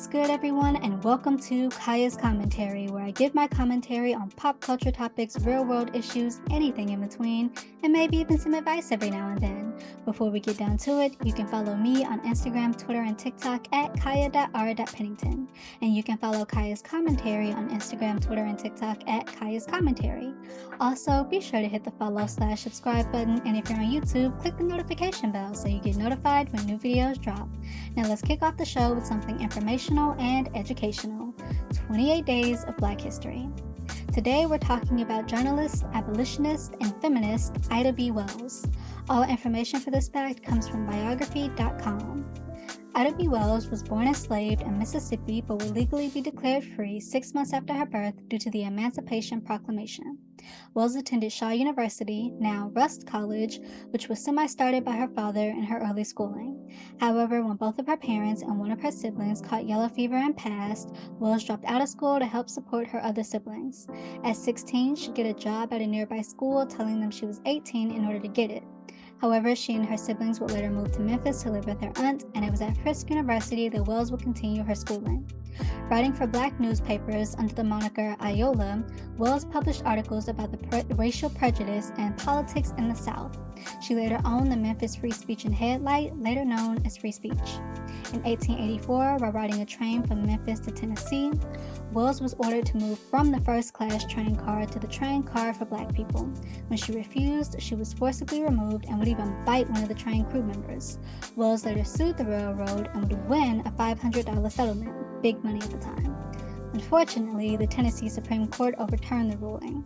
What's good, everyone, and welcome to Kaya's Commentary, where I give my commentary on pop culture topics, real-world issues, anything in between, and maybe even some advice every now and then. Before we get down to it, you can follow me on Instagram, Twitter, and TikTok at kaya.r.pennington, and you can follow Kaya's Commentary on Instagram, Twitter, and TikTok at Kaya's Commentary. Also, be sure to hit the follow/subscribe button, and if you're on YouTube, click the notification bell so you get notified when new videos drop. Now let's kick off the show with something informational and educational: 28 Days of Black History. Today we're talking about journalist, abolitionist, and feminist Ida B. Wells. All information for this fact comes from biography.com. Ida B. Wells was born enslaved in Mississippi but would legally be declared free 6 months after her birth due to the Emancipation Proclamation. Wells attended Shaw University, now Rust College, which was semi-started by her father in her early schooling. However, when both of her parents and one of her siblings caught yellow fever and passed, Wells dropped out of school to help support her other siblings. At 16, she'd get a job at a nearby school, telling them she was 18 in order to get it. However, she and her siblings would later move to Memphis to live with their aunt, and it was at Fisk University that Wells would continue her schooling. Writing for black newspapers under the moniker Iola, Wells published articles about the racial prejudice and politics in the South. She later owned the Memphis Free Speech and Headlight, later known as Free Speech. In 1884, while riding a train from Memphis to Tennessee, Wells was ordered to move from the first-class train car to the train car for black people. When she refused, she was forcibly removed and would even bite one of the train crew members. Wells later sued the railroad and would win a $500 settlement, big money at the time. Unfortunately, the Tennessee Supreme Court overturned the ruling.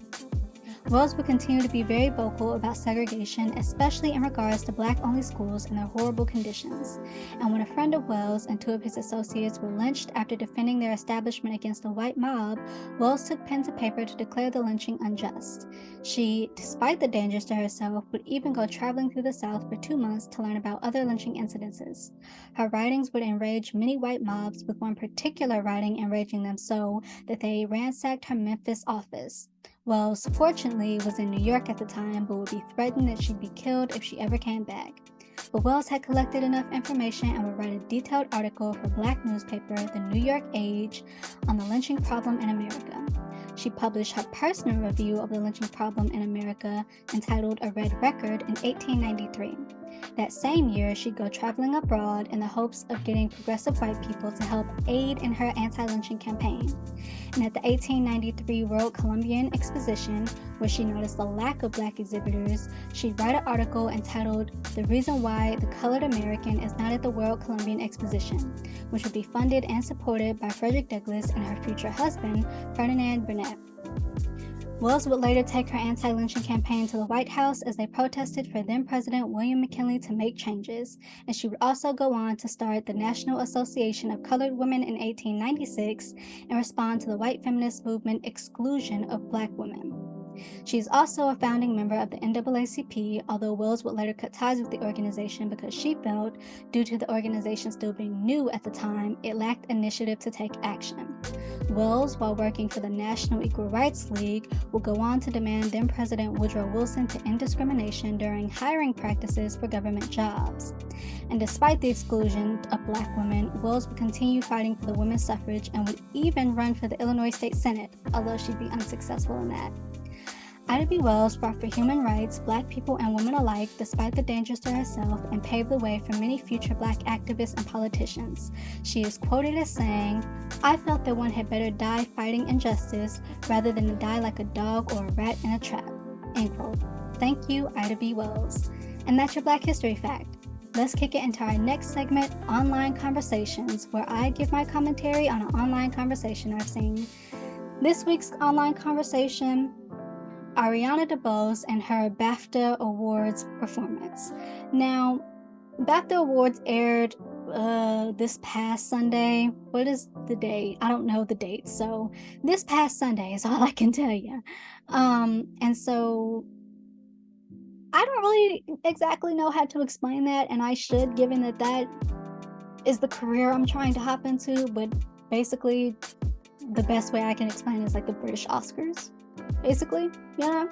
Wells would continue to be very vocal about segregation, especially in regards to black-only schools and their horrible conditions. And when a friend of Wells and two of his associates were lynched after defending their establishment against a white mob, Wells took pen to paper to declare the lynching unjust. She, despite the dangers to herself, would even go traveling through the South for 2 months to learn about other lynching incidences. Her writings would enrage many white mobs, with one particular writing enraging them so that they ransacked her Memphis office. Wells, fortunately, was in New York at the time, but would be threatened that she'd be killed if she ever came back. But Wells had collected enough information and would write a detailed article for black newspaper, the New York Age, on the lynching problem in America. She published her personal review of the lynching problem in America, entitled A Red Record, in 1893. That same year, she'd go traveling abroad in the hopes of getting progressive white people to help aid in her anti-lynching campaign. And at the 1893 World Columbian Exposition, where she noticed the lack of black exhibitors, she'd write an article entitled The Reason Why the Colored American is Not at the World Columbian Exposition, which would be funded and supported by Frederick Douglass and her future husband, Ferdinand Burnett. Wells would later take her anti-lynching campaign to the White House as they protested for then-President William McKinley to make changes, and she would also go on to start the National Association of Colored Women in 1896 and respond to the white feminist movement exclusion of black women. She is also a founding member of the NAACP, although Wells would later cut ties with the organization because she felt, due to the organization still being new at the time, it lacked initiative to take action. Wells, while working for the National Equal Rights League, would go on to demand then-President Woodrow Wilson to end discrimination during hiring practices for government jobs. And despite the exclusion of black women, Wells would continue fighting for the women's suffrage and would even run for the Illinois State Senate, although she'd be unsuccessful in that. Ida B. Wells fought for human rights, black people and women alike, despite the dangers to herself, and paved the way for many future black activists and politicians. She is quoted as saying, "I felt that one had better die fighting injustice rather than to die like a dog or a rat in a trap." End quote. Thank you, Ida B. Wells. And that's your Black History Fact. Let's kick it into our next segment, Online Conversations, where I give my commentary on an online conversation I've seen. This week's online conversation: Ariana DeBose and her BAFTA Awards performance. Now, BAFTA Awards aired this past Sunday. What is the date? I don't know the date, so this past Sunday is all I can tell you. And so I don't really exactly know how to explain that, and I should, given that that is the career I'm trying to hop into, but basically the best way I can explain it is like the British Oscars. Basically, you know,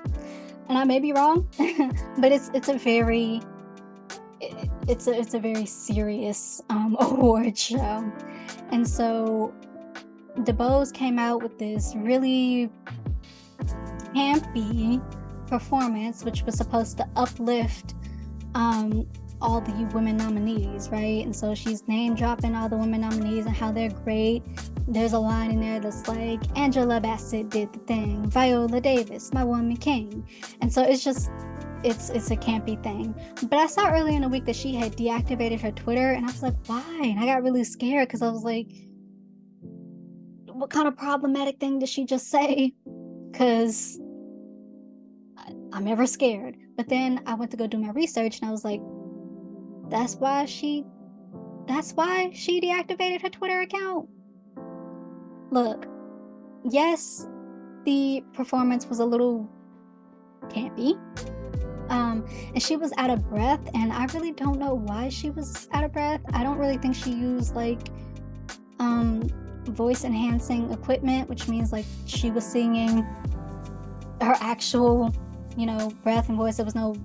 and I may be wrong, but it's a very serious award show. And so DeBose came out with this really campy performance, which was supposed to uplift all the women nominees, right? And so she's name dropping all the women nominees and how they're great. There's a line in there that's like, Angela Bassett did the thing, Viola Davis, my woman king. And so it's just, it's a campy thing. But I saw earlier in the week that she had deactivated her Twitter, and I was like, why? And I got really scared because I was like, what kind of problematic thing did she just say? Because I'm ever scared. But then I went to go do my research, and I was like, that's why she deactivated her Twitter account. Look, yes, the performance was a little campy. And she was out of breath, and I really don't know why she was out of breath. I don't really think she used like voice enhancing equipment, which means like she was singing her actual, breath and voice. There was no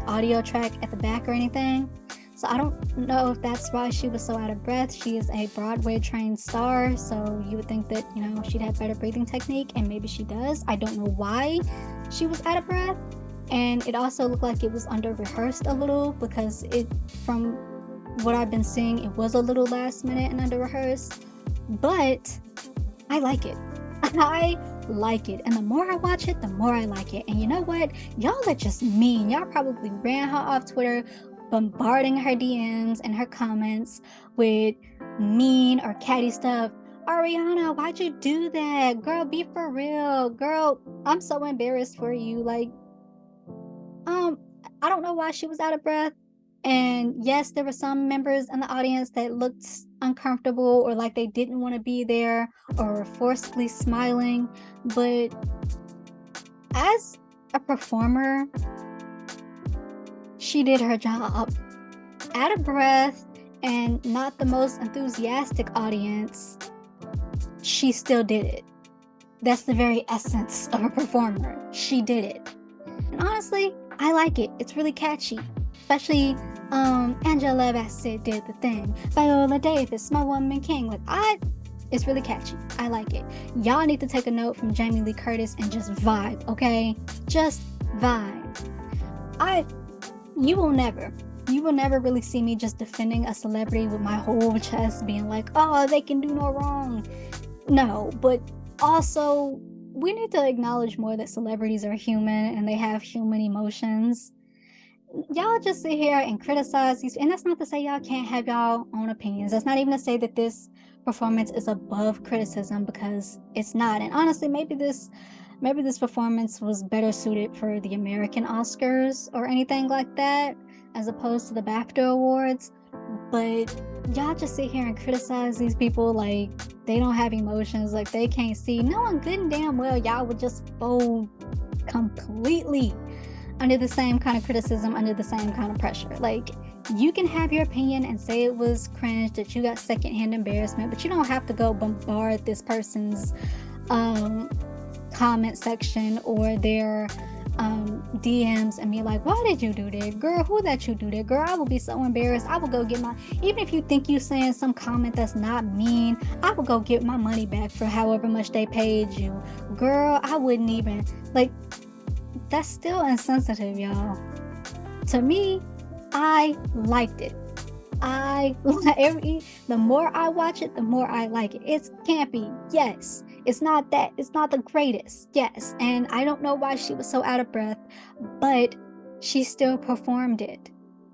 audio track at the back or anything. So I don't know if that's why she was so out of breath. She is a Broadway trained star, so you would think that, she'd have better breathing technique, and maybe she does. I don't know why she was out of breath. And it also looked like it was under rehearsed a little, because from what I've been seeing, it was a little last minute and under rehearsed. But I like it. I like it. And the more I watch it, the more I like it. And you know what? Y'all are just mean. Y'all probably ran her off Twitter, bombarding her DMs and her comments with mean or catty stuff. Ariana, why'd you do that? Girl, be for real. Girl, I'm so embarrassed for you. Like, I don't know why she was out of breath. And yes, there were some members in the audience that looked uncomfortable or like they didn't want to be there or were forcibly smiling. But as a performer, she did her job. Out of breath and not the most enthusiastic audience, she still did it. That's the very essence of a performer. She did it. And honestly, I like it. It's really catchy. Especially Angela Bassett did the thing. Viola Davis, my woman king. It's really catchy. I like it. Y'all need to take a note from Jamie Lee Curtis and just vibe, okay? Just vibe. You will never really see me just defending a celebrity with my whole chest being like, oh, they can do no wrong. No, but also we need to acknowledge more that celebrities are human and they have human emotions. Y'all just sit here and criticize these, and that's not to say y'all can't have y'all own opinions. That's not even to say that this performance is above criticism, because it's not. And honestly, maybe this performance was better suited for the American Oscars or anything like that, as opposed to the BAFTA Awards. But y'all just sit here and criticize these people like they don't have emotions, like they can't see. Knowing good and damn well y'all would just fold completely under the same kind of criticism, under the same kind of pressure. Like, you can have your opinion and say it was cringe, that you got secondhand embarrassment, but you don't have to go bombard this person's comment section or their DMs and be like, why did you do that? Girl, who that you do that? Girl, I will be so embarrassed. I will go get even if you think you saying some comment that's not mean, I will go get my money back for however much they paid you. Girl, I wouldn't even, like, that's still insensitive, y'all. To me, I liked it. The more I watch it, the more I like it. It's campy, yes. It's not the greatest, yes. And I don't know why she was so out of breath, but she still performed it.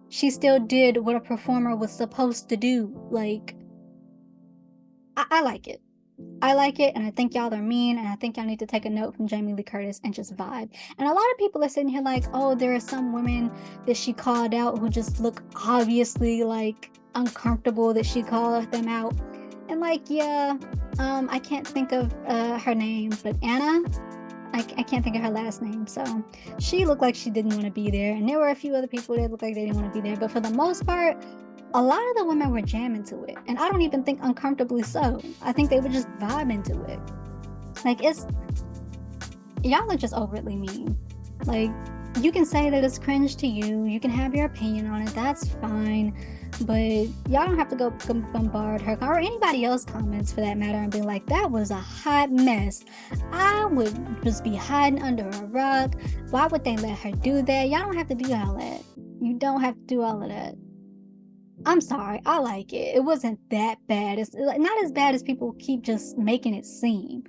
She still did what a performer was supposed to do. Like, I like it. I like it, and I think y'all are mean, and I think y'all need to take a note from Jamie Lee Curtis and just vibe. And a lot of people are sitting here like, oh, there are some women that she called out who just look obviously like uncomfortable that she called them out. And like, yeah, I can't think of her name, but Anna, I can't think of her last name. So she looked like she didn't want to be there, and there were a few other people that looked like they didn't want to be there. But for the most part, a lot of the women were jamming to it, and I don't even think uncomfortably so. I think they were just vibing to it. Like, y'all are just overtly mean. Like, you can say that it's cringe to you. You can have your opinion on it. That's fine. But y'all don't have to go bombard her or anybody else comments for that matter and be like, that was a hot mess. I would just be hiding under a rock. Why would they let her do that? Y'all don't have to do all that. You don't have to do all of that. I'm sorry. I like it. It wasn't that bad. It's not as bad as people keep just making it seem.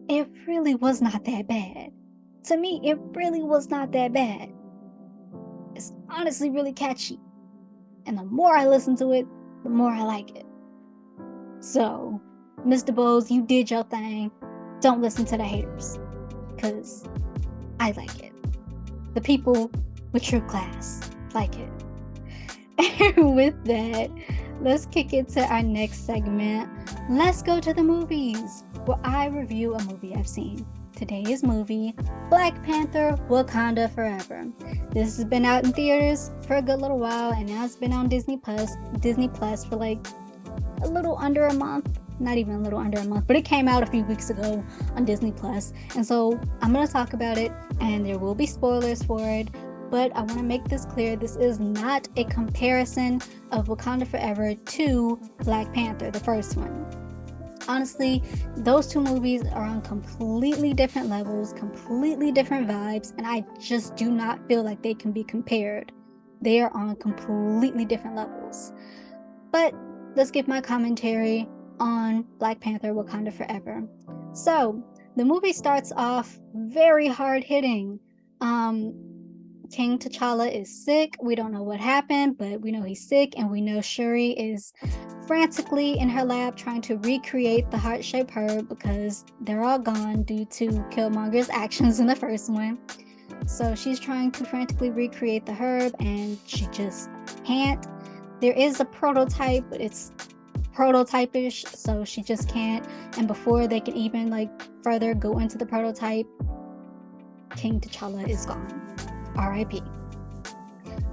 It really was not that bad. To me, it really was not that bad. It's honestly really catchy. And the more I listen to it, the more I like it. So, Mr. Bowles, you did your thing. Don't listen to the haters. Because I like it. The people with true class like it. And with that, let's kick it to our next segment. Let's go to the movies, where I review a movie I've seen. Today's movie, Black Panther, Wakanda Forever. This has been out in theaters for a good little while, and now it's been on Disney Plus for like a little under a month. Not even a little under a month, but it came out a few weeks ago on Disney Plus. And so I'm going to talk about it, and there will be spoilers for it. But I want to make this clear, this is not a comparison of Wakanda Forever to Black Panther, the first one. Honestly, those two movies are on completely different levels, completely different vibes, and I just do not feel like they can be compared. They are on completely different levels. But let's give my commentary on Black Panther, Wakanda Forever. So, the movie starts off very hard-hitting. King T'Challa is sick. We don't know what happened, but we know he's sick, and we know Shuri is frantically in her lab trying to recreate the heart-shaped herb because they're all gone due to Killmonger's actions in the first one. So she's trying to frantically recreate the herb, and she just can't. There is a prototype, but it's prototype-ish, so she just can't. And before they can even further go into the prototype, King T'Challa is gone. R.I.P.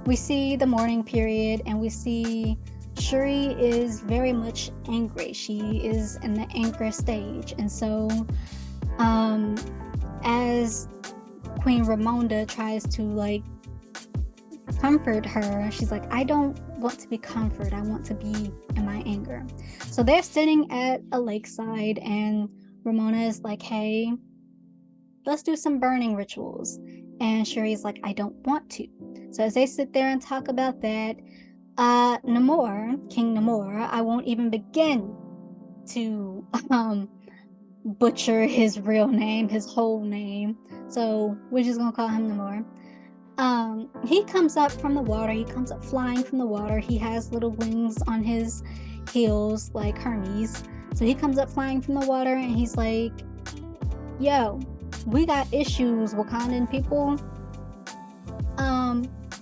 We see the mourning period, and we see Shuri is very much angry. She is in the anger stage. And so, as Queen Ramonda tries to comfort her, she's like, I don't want to be comforted. I want to be in my anger. So they're sitting at a lakeside, and Ramona is like, hey, let's do some burning rituals. And Shuri's like, I don't want to. So as they sit there and talk about that, Namor, King Namor, I won't even begin to butcher his real name, his whole name. So we're just gonna call him Namor. He comes up from the water. He comes up flying from the water. He has little wings on his heels like Hermes. So he comes up flying from the water, and he's like, yo, we got issues, Wakandan people.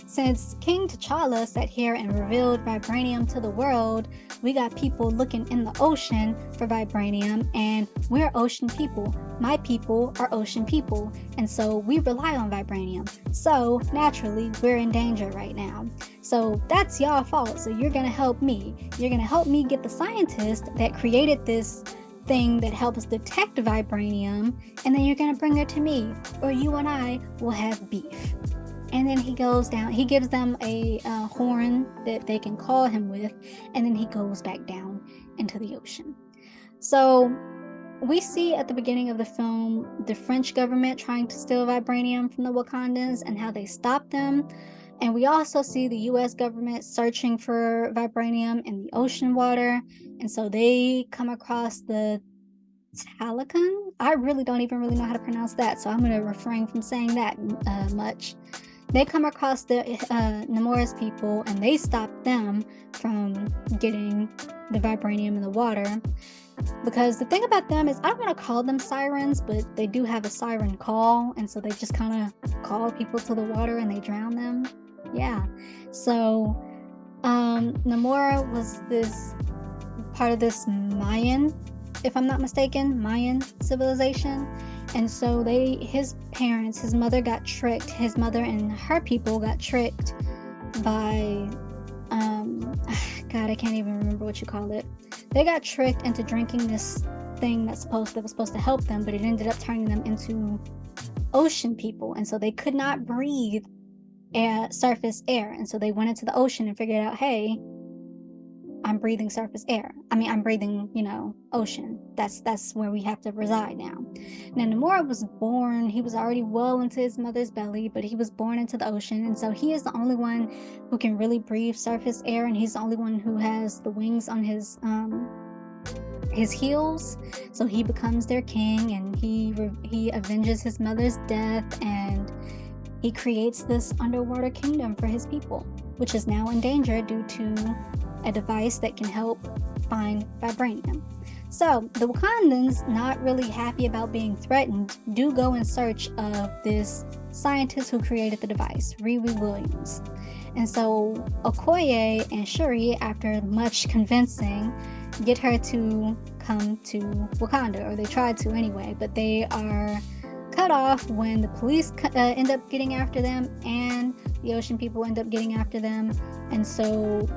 Since King T'Challa sat here and revealed vibranium to the world, we got people looking in the ocean for vibranium, and we're ocean people. My people are ocean people, and so we rely on vibranium. So naturally, we're in danger right now. So that's y'all fault. So you're gonna help me. You're gonna help me get the scientist that created this thing that helps detect vibranium, and then you're gonna bring her to me, or you and I will have beef. And then he goes down, he gives them a horn that they can call him with, and then he goes back down into the ocean. So we see at the beginning of the film the French government trying to steal vibranium from the Wakandans and how they stop them. And we also see the US government searching for vibranium in the ocean water. And so they come across the Talican. I really don't even really know how to pronounce that, so I'm going to refrain from saying that much. They come across the Namor's people, and they stop them from getting the vibranium in the water. Because the thing about them is, I don't want to call them sirens, but they do have a siren call, and so they just kind of call people to the water and they drown them. Yeah. So Namor was this part of this Mayan, if I'm not mistaken, Mayan civilization. And so his parents, his mother got tricked. His mother and her people got tricked by, God, I can't even remember what you call it. They got tricked into drinking this thing that was supposed to help them, but it ended up turning them into ocean people, and so they could not breathe surface air, and so they went into the ocean and figured out, hey, I'm breathing surface air. I mean, I'm breathing, ocean. That's where we have to reside now. Now, Namora was born, he was already well into his mother's belly, but he was born into the ocean, and so he is the only one who can really breathe surface air, and he's the only one who has the wings on his heels. So he becomes their king, and he avenges his mother's death, and he creates this underwater kingdom for his people, which is now in danger due to a device that can help find vibranium. So the Wakandans, not really happy about being threatened, do go in search of this scientist who created the device, Riri Williams. And so Okoye and Shuri, after much convincing, get her to come to Wakanda, or they tried to anyway, but they are cut off when the police end up getting after them, and the ocean people end up getting after them. And so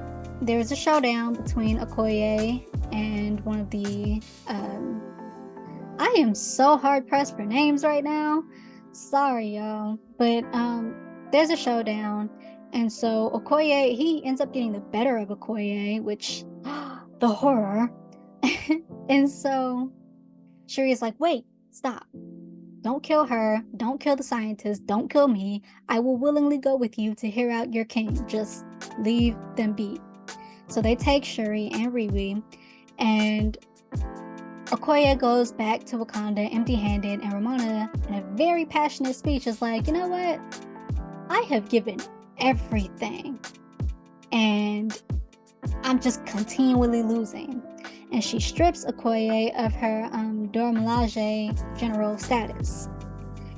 there's a showdown between Okoye and one of the I am so hard pressed for names right now, sorry y'all, but there's a showdown, and so Okoye, he ends up getting the better of Okoye, which the horror. And so Shuri is like, wait, stop, don't kill her, don't kill the scientist, don't kill me, I will willingly go with you to hear out your king, just leave them be. So they take Shuri and Riri, and Okoye goes back to Wakanda empty-handed, and Ramona, in a very passionate speech, is like, you know what? I have given everything, and I'm just continually losing. And she strips Okoye of her Dora Milaje general status.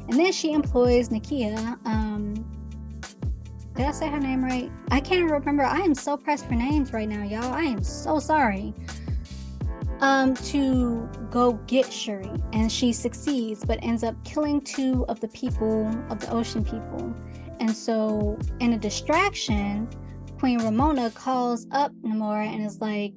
And then she employs Nakia, did I say her name right? I can't remember. I am so pressed for names right now, y'all. I am so sorry. To go get Shuri, and she succeeds, but ends up killing 2 of the people, of the ocean people. And so, in a distraction, Queen Ramona calls up Namora and is like,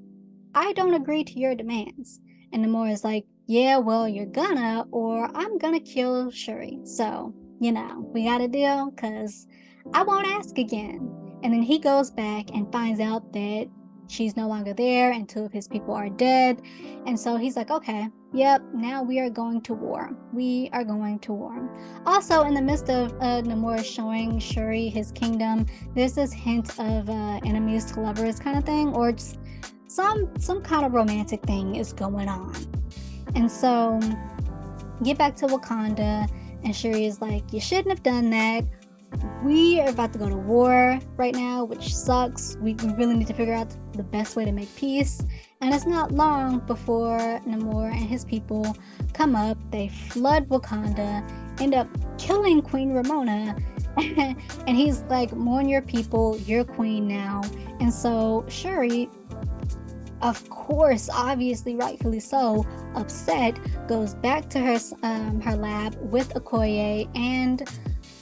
I don't agree to your demands. And Namora is like, yeah, well, you're gonna, or I'm gonna kill Shuri. So, we got a deal, because I won't ask again. And then he goes back and finds out that she's no longer there, and 2 of his people are dead. And so he's like, okay, yep, now we are going to war. We are going to war. Also, in the midst of Namora showing Shuri his kingdom, there's this hint of enemies to lovers kind of thing, or just some kind of romantic thing is going on. And so get back to Wakanda, and Shuri is like, you shouldn't have done that. We are about to go to war right now, which sucks. We really need to figure out the best way to make peace. And it's not long before Namor and his people come up. They flood Wakanda, end up killing Queen Ramona. And he's like, mourn your people, you're queen now. And so Shuri, of course, obviously, rightfully so, upset, goes back to her lab with Okoye and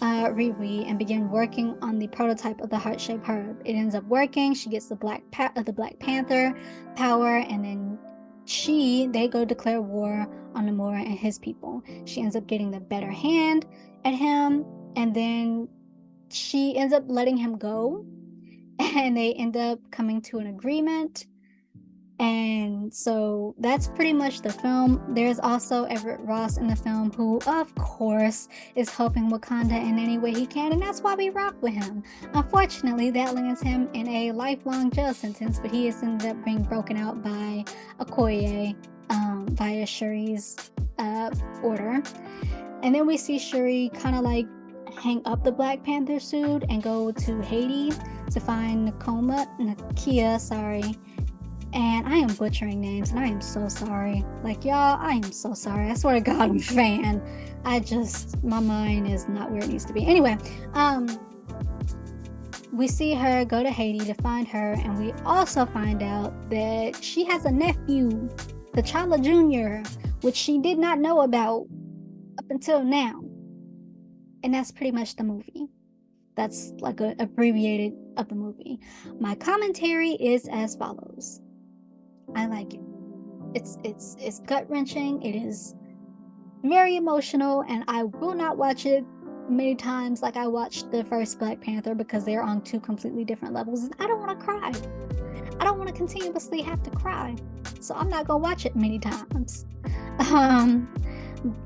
Riri, and begin working on the prototype of the heart-shaped herb. It ends up working. She gets the Black Panther power, and then they go declare war on Namora and his people. She ends up getting the better hand at him, and then she ends up letting him go, and they end up coming to an agreement. And so that's pretty much the film. There's also Everett Ross in the film, who, of course, is helping Wakanda in any way he can, and that's why we rock with him. Unfortunately, that lands him in a lifelong jail sentence, but he has ended up being broken out by Okoye via Shuri's order. And then we see Shuri kind of like hang up the Black Panther suit and go to Haiti to find Nakia, and I am butchering names, and I am so sorry. Like, y'all, I am so sorry. I swear to God, I'm a fan. My mind is not where it needs to be. Anyway, we see her go to Haiti to find her, and we also find out that she has a nephew, T'Challa Jr., which she did not know about up until now. And that's pretty much the movie. That's like an abbreviated of the movie. My commentary is as follows. I like it. It's gut-wrenching. It is very emotional, and I will not watch it many times like I watched the first Black Panther because they're on two completely different levels. And I don't want to cry. I don't want to continuously have to cry. So I'm not going to watch it many times.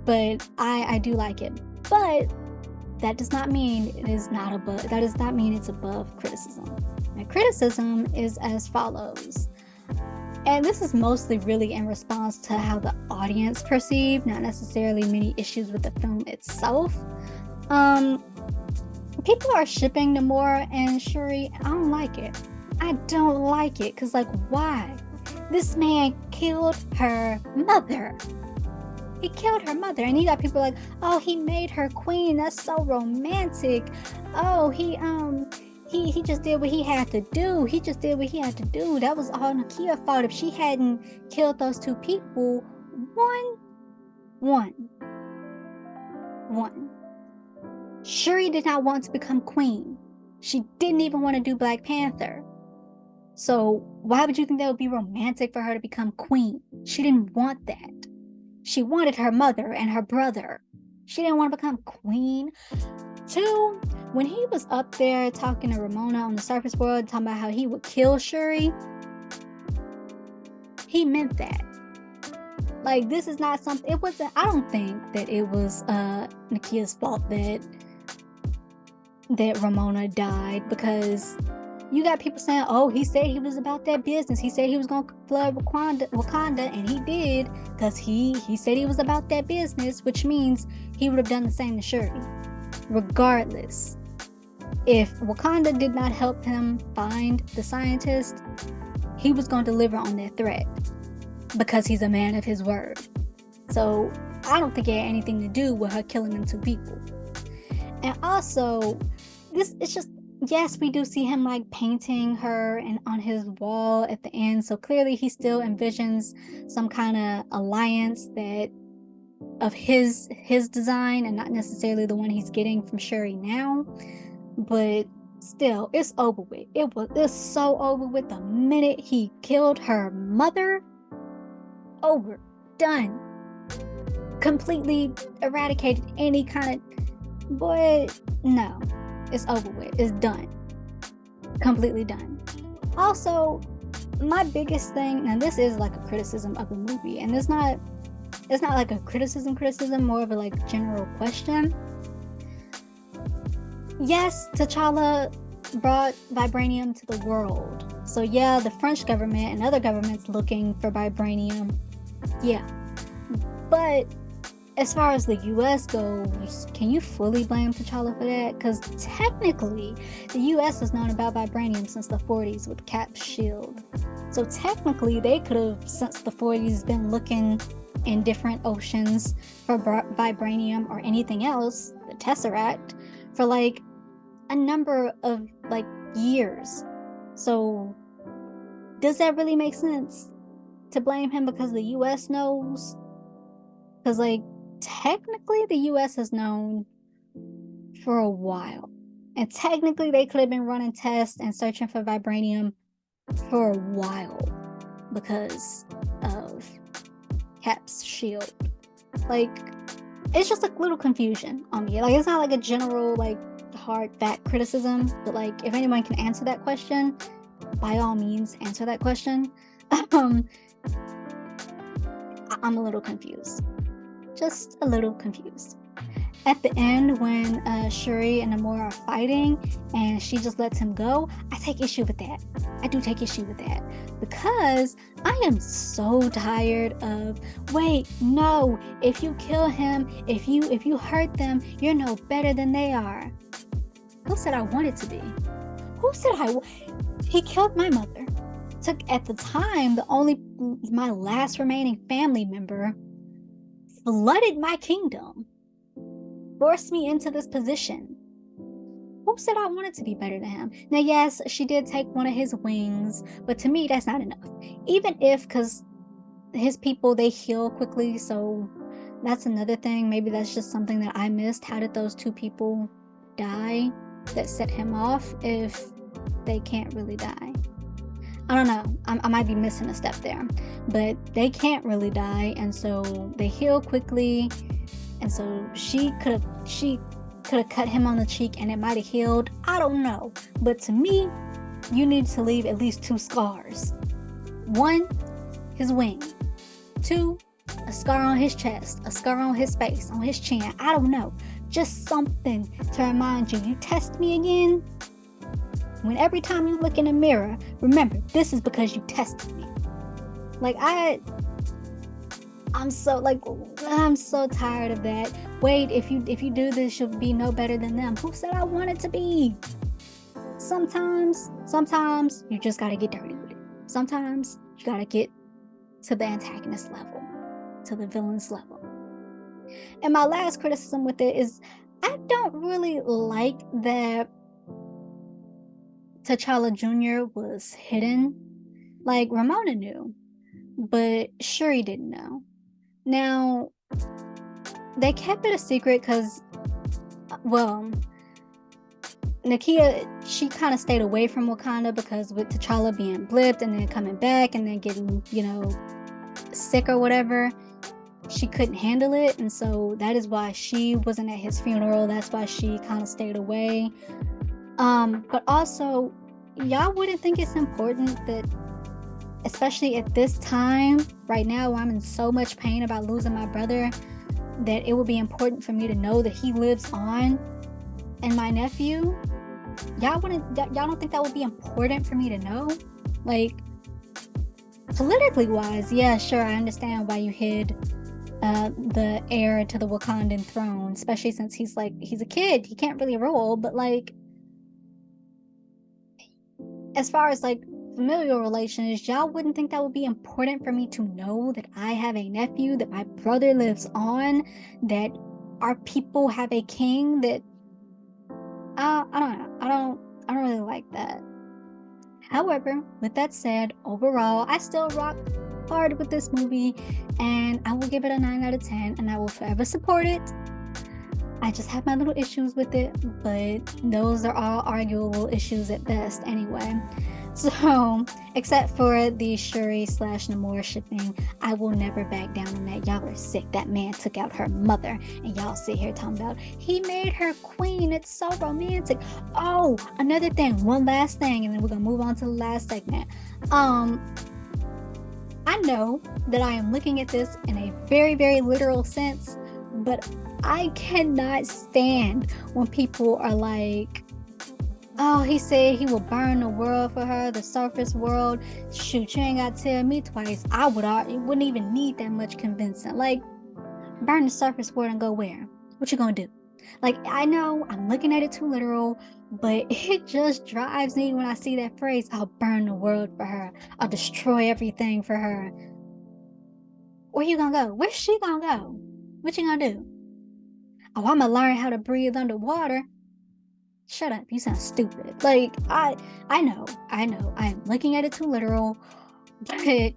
But I do like it. But that does not mean it is not above, that does not mean it's above criticism. My criticism is as follows. And this is mostly really in response to how the audience perceived, not necessarily many issues with the film itself. People are shipping Namora and Shuri. I don't like it. I don't like it, because, like, why? This man killed her mother. He killed her mother, and you got people like, oh, he made her queen. That's so romantic. Oh, he just did what he had to do. He just did what he had to do. That was all Nakia's fault. If she hadn't killed those two people, one. Shuri did not want to become queen. She didn't even want to do Black Panther. So why would you think that would be romantic for her to become queen? She didn't want that. She wanted her mother and her brother. She didn't want to become queen. 2, when he was up there talking to Ramona on the surface world, talking about how he would kill Shuri, he meant that. Like, this is not something, it wasn't, I don't think that it was Nakia's fault that Ramona died, because you got people saying, oh, he said he was about that business. He said he was going to flood Wakanda, and he did, because he said he was about that business, which means he would have done the same to Shuri. Regardless, if Wakanda did not help him find the scientist, he was going to deliver on that threat, because he's a man of his word. So I don't think it had anything to do with her killing them 2 people. And also, it's just, yes, we do see him like painting her and on his wall at the end. So clearly he still envisions some kind of alliance that of his design, and not necessarily the one he's getting from Shuri now. But still, it's over with. It's so over with the minute he killed her mother. Over. Done. Completely eradicated any kind of... Boy, no. It's over with. It's done. Completely done. Also, my biggest thing, now this is like a criticism of the movie, and it's not like a criticism, more of a like general question. Yes, T'Challa brought vibranium to the world. So yeah, the French government and other governments looking for vibranium. Yeah. But as far as the US goes, can you fully blame T'Challa for that? Because technically, the US has known about vibranium since the 40s with Cap's shield. So technically, they could have, since the 40s, been looking in different oceans for vibranium or anything else, the Tesseract, for like a number of like years. So does that really make sense to blame him because the US knows? Because like, technically the US has known for a while, and technically they could have been running tests and searching for vibranium for a while because of Cap's shield. Like, it's just a little confusion on me. Like, it's not like a general like hard fact criticism, but like, if anyone can answer that question, by all means answer that question. I'm a little confused. Just a little confused. At the end, when Shuri and Namora are fighting and she just lets him go, I take issue with that. I do take issue with that, because I am so tired of, wait, no, if you kill him, if you hurt them, you're no better than they are. Who said I wanted to be? Who said he killed my mother, took at the time my last remaining family member, flooded my kingdom, forced me into this position. Who said I wanted to be better than him? Now, yes, she did take one of his wings, but to me, that's not enough. Even if, because his people, they heal quickly, so that's another thing. Maybe that's just something that I missed. How did those 2 people die that set him off if they can't really die? I don't know. I might be missing a step there, but they can't really die, and so they heal quickly. And so she could have cut him on the cheek, and it might have healed. I don't know, but to me, you need to leave at least 2 scars. 1, his wing. 2, a scar on his chest, a scar on his face, on his chin. I don't know. Just something to remind you, you test me again. When every time you look in the mirror, remember, this is because you tested me. Like, I'm so tired of that. Wait, if you do this, you'll be no better than them. Who said I wanted to be? Sometimes you just gotta get dirty with it. Sometimes you gotta get to the antagonist level, to the villain's level. And my last criticism with it is, I don't really like that T'Challa Jr. was hidden. Like, Ramona knew, but Shuri didn't know. Now, they kept it a secret because, well, Nakia, she kind of stayed away from Wakanda because with T'Challa being blipped and then coming back and then getting, sick or whatever, she couldn't handle it. And so that is why she wasn't at his funeral. That's why she kind of stayed away. But also, y'all wouldn't think it's important that, especially at this time, right now, I'm in so much pain about losing my brother, that it would be important for me to know that he lives on. And my nephew, y'all don't think that would be important for me to know? Like, politically wise, yeah, sure, I understand why you hid the heir to the Wakandan throne, especially since he's a kid, he can't really rule. But like, as far as like familial relations, y'all wouldn't think that would be important for me to know that I have a nephew, that my brother lives on, that our people have a king? That I don't know. I don't really like that. However, with that said, overall, I still rock hard with this movie, and I will give it a 9 out of 10, and I will forever support it. I just have my little issues with it, but those are all arguable issues at best anyway. So, except for the Shuri/Namor shipping, I will never back down on that. Y'all are sick. That man took out her mother, and y'all sit here talking about he made her queen. It's so romantic. Oh, another thing, one last thing, and then we're gonna move on to the last segment. I know that I am looking at this in a very, very literal sense, but I cannot stand when people are like, oh, he said he will burn the world for her, the surface world. Shoot, you ain't got to tell me twice. It wouldn't even need that much convincing. Like, burn the surface world and go where? What you gonna do? Like, I know I'm looking at it too literal, but it just drives me when I see that phrase, I'll burn the world for her. I'll destroy everything for her. Where you gonna go? Where's she gonna go? What you gonna do? Oh, I'm gonna learn how to breathe underwater. Shut up, you sound stupid. Like, I know, I am looking at it too literal, but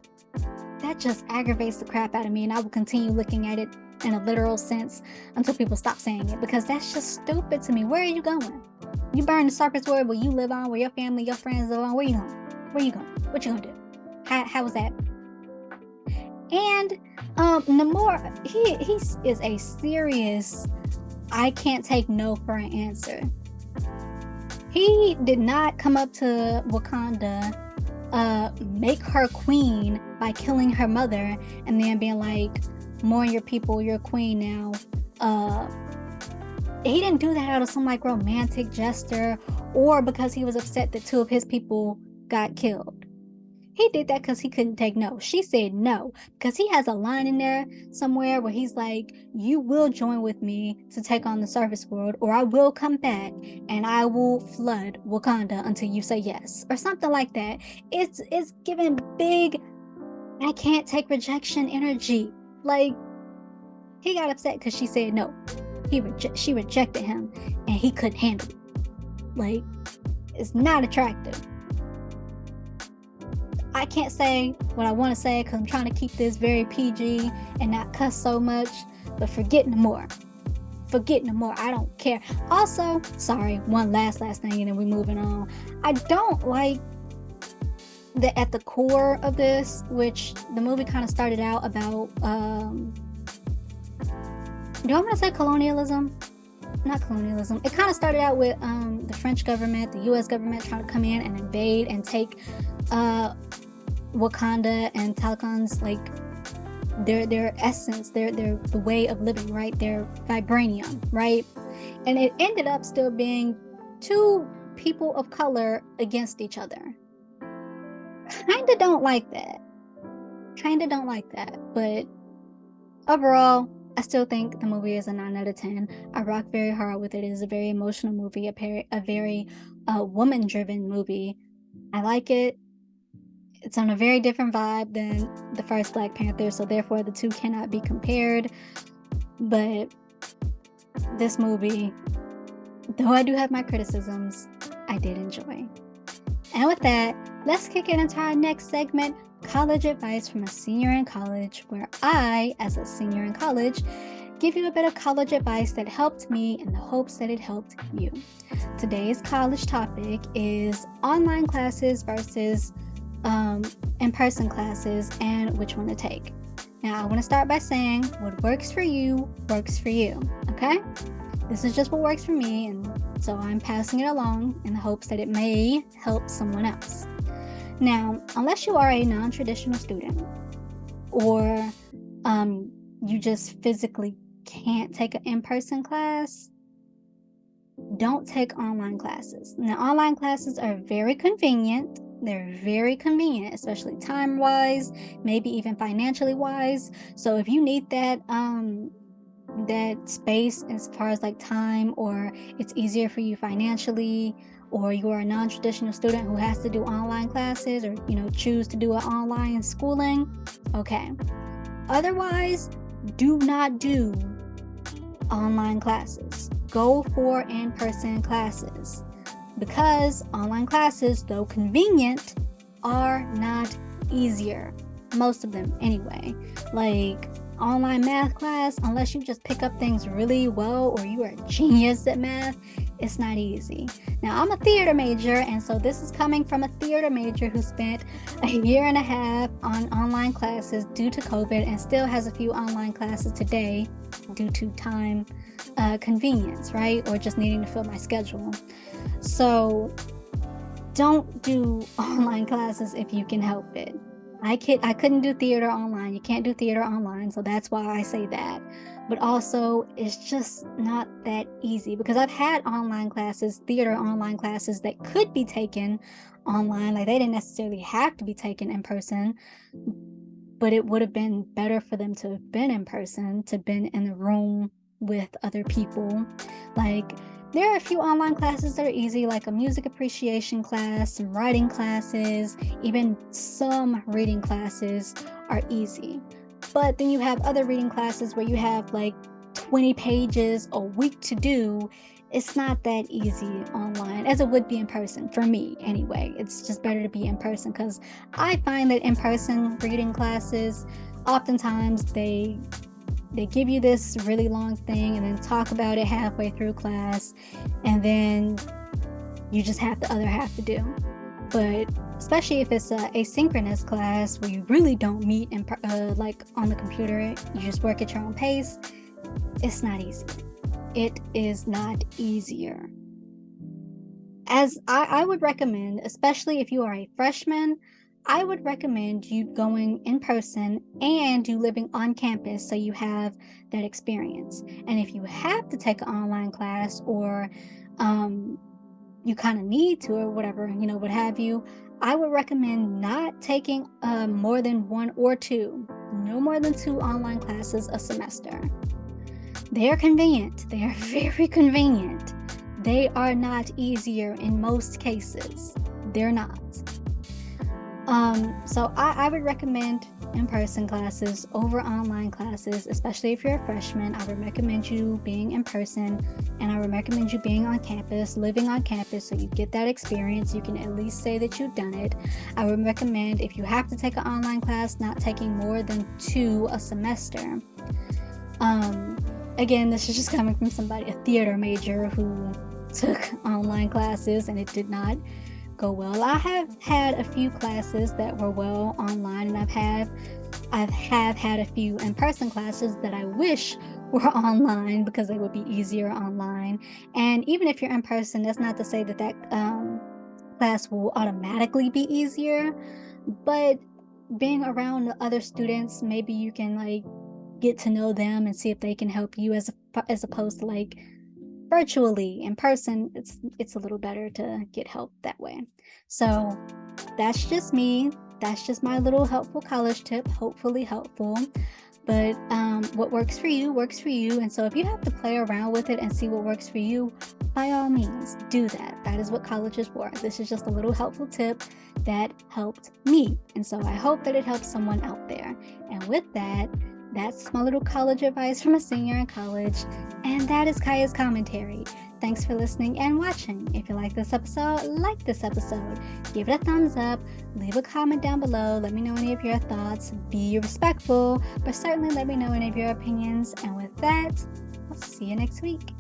that just aggravates the crap out of me, and I will continue looking at it in a literal sense until people stop saying it, because that's just stupid to me. Where are you going? You burn the surface world where you live on, where your family, your friends live on. Where you going? Where you going? What you gonna do? How was that? And Namor, he is a serious, I can't take no for an answer. He did not come up to Wakanda, make her queen by killing her mother, and then being like, mourn your people, you're queen now. He didn't do that out of some like romantic gesture, or because he was upset that 2 of his people got killed. He did that because he couldn't take no. She said no, because he has a line in there somewhere where he's like, you will join with me to take on the surface world, or I will come back and I will flood Wakanda until you say yes, or something like that. It's giving big, I can't take rejection energy. Like, he got upset because she said no. She rejected him, and he couldn't handle it. Like, it's not attractive. I can't say what I want to say because I'm trying to keep this very PG and not cuss so much, but forget Namor. I don't care. Also, sorry, one last thing, and then we're moving on. I don't like at the core of this, which the movie kind of started out about, do I want to say colonialism? Not colonialism. It kind of started out with the French government, the U.S. government trying to come in and invade and take Wakanda and Talcon's, like, their essence, their the way of living, right? Their vibranium, right? And it ended up still being two people of color against each other. Kinda don't like that. But overall, I still think the movie is a 9 out of 10. I rock very hard with it. It is a very emotional movie, a very woman-driven movie. I like it. It's on a very different vibe than the first Black Panther, so therefore the two cannot be compared. But this movie, though I do have my criticisms, I did enjoy. And with that, let's kick it into our next segment, college advice from a senior in college, where I, as a senior in college, give you a bit of college advice that helped me in the hopes that it helped you. Today's college topic is online classes versus in-person classes and which one to take. Now, I want to start by saying what works for you, okay? This is just what works for me, and so I'm passing it along in the hopes that it may help someone else. Now, unless you are a non-traditional student or you just physically can't take an in-person class, don't take online classes. Now, online classes are very convenient. They're very convenient, especially time-wise, maybe even financially wise. So if you need that space as far as like time, or it's easier for you financially, or you are a non-traditional student who has to do online classes, or choose to do an online schooling, okay. Otherwise, do not do online classes. Go for in-person classes, because online classes, though convenient, are not easier. Most of them anyway. Like online math class, unless you just pick up things really well or you are a genius at math, it's not easy. Now, I'm a theater major, and so this is coming from a theater major who spent a year and a half on online classes due to COVID and still has a few online classes today due to time convenience, right? Or just needing to fill my schedule. So don't do online classes if you can help it. I couldn't do theater online. You can't do theater online, so that's why I say that. But also, it's just not that easy, because I've had online classes, theater online classes that could be taken online. Like, they didn't necessarily have to be taken in person, but it would have been better for them to have been in person, to been in the room with other people. Like, there are a few online classes that are easy, like a music appreciation class, some writing classes, even some reading classes are easy. But then you have other reading classes where you have like 20 pages a week to do. It's not that easy online as it would be in person, for me anyway. It's just better to be in person, because I find that in-person reading classes, oftentimes they give you this really long thing and then talk about it halfway through class, and then you just have the other half to do. But especially if it's a asynchronous class where you really don't meet like on the computer, you just work at your own pace, it's not easy. It is not easier. As I would recommend, especially if you are a freshman, I would recommend you going in person and you living on campus so you have that experience. And if you have to take an online class, or you kind of need to, or whatever, what have you, I would recommend not taking more than one or two, no more than 2 online classes a semester. They are convenient. They are very convenient. They are not easier in most cases. They're not. So I would recommend in-person classes over online classes, especially if you're a freshman. I would recommend you being in person, and I would recommend you being on campus, living on campus, so you get that experience. You can at least say that you've done it. I would recommend, if you have to take an online class, not taking more than 2 a semester. Again, this is just coming from somebody, a theater major, who took online classes and it did not go well. I have had a few classes that were well online, and I've had a few in-person classes that I wish were online because they would be easier online. And even if you're in person, that's not to say that class will automatically be easier, but being around the other students, maybe you can like get to know them and see if they can help you as opposed to like virtually. In person, it's a little better to get help that way. So that's just me. That's just my little helpful college tip, hopefully helpful. But what works for you works for you. And so if you have to play around with it and see what works for you, by all means, do that. That is what college is for. This is just a little helpful tip that helped me. And so I hope that it helps someone out there. And with that, that's my little college advice from a senior in college. And that is Kaya's commentary. Thanks for listening and watching. If you like this episode, give it a thumbs up, leave a comment down below, let me know any of your thoughts, be respectful, but certainly let me know any of your opinions. And with that, I'll see you next week.